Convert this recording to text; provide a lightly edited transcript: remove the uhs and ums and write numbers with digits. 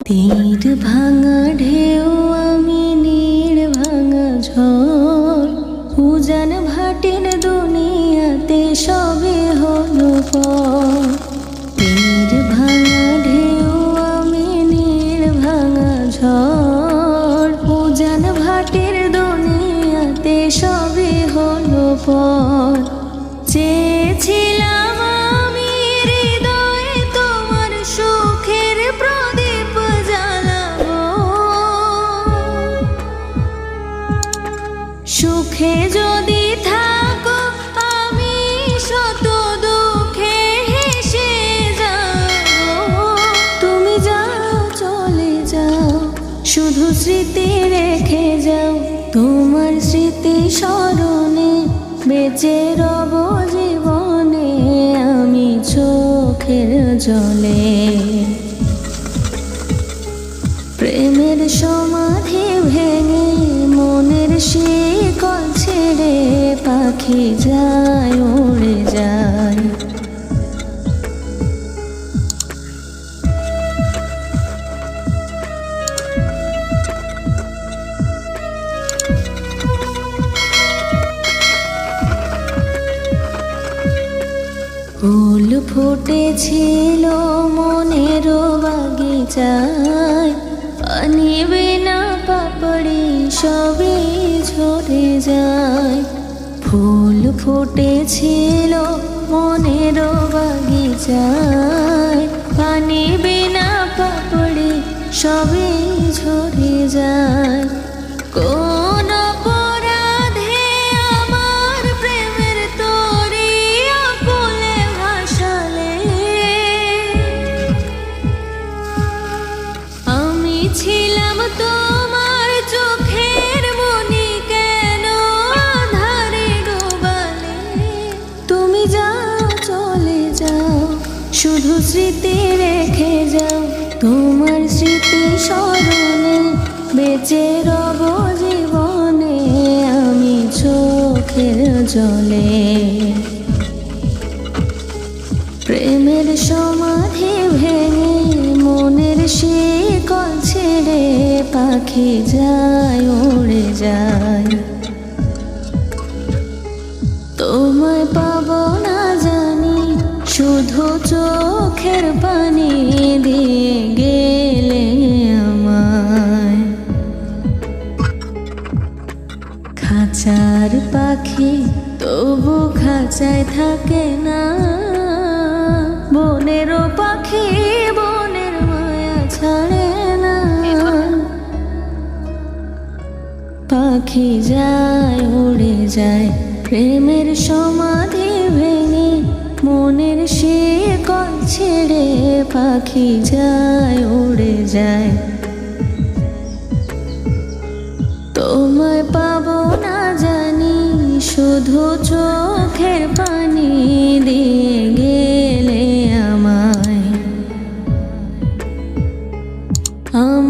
তীর ভাঙা ঢেউ আমি নীড় ভাঙা ঝড় উজান ভাটির দুনিয়াতে সবে হলো পর। তীর ভাঙা ঢেউ আমি নীড় ভাঙা ঝড় উজান ভাটির দুনিয়াতে সবে হলো পর। চেয়েছিলাম আমি হৃদয়ে তোমার সুখের প্রদীপ জ্বালাবো, সুখে যদি থাকো আমি শত দুঃখে হেসে যাবো। তুমি যাও চলে যাও, শুধু স্মৃতি রেখে যাও, তোমার স্মৃতি স্মরণে বেঁচে রব জীবনে আমি চোখের জলে। প্রেমের সমাধি ভেঙে মনের শিকল ছেড়ে পাখি যায় উড়ে যায়। ফুল ফুটেছিল মনের বাগিচায়, পানি বিনা পাপড়ি সবই ঝরে যায়। ফুল ফুটেছিল মনের বাগিচায়, পানি বিনা পাপড়ি সবই ঝরে যায়। কোন অপরাধে আমার প্রেমের তরি আকুলে ভাসালে, আমি ছিলাম তোমার চোখের মনি কেন আঁধারে ডোবালে। তুমি যাও চলে যাও, শুধু স্মৃতি রেখে যাও, তোমার স্মৃতি স্মরণে বেঁচে রব জীবনে আমি চোখের জলে। প্রেমের সমাধি ভেঙে মনের শিকল ছেড়ে পাখি যায় উড়ে যায়। তোমায় পাবো না জানি, শুধু চোখের পানি দিয়ে গেলে আমায়। খাঁচার পাখি তবু খাঁচায় থাকে না, বনেরও পাখি বনের মায়া ছাড়ে না। পাখি যায় উড়ে যায়, প্রেমের সমাধি ভেঙে মনের শিকল ছেড়ে পাখি যায় উড়ে যায়। তোমায় পাবো না জানি, শুধু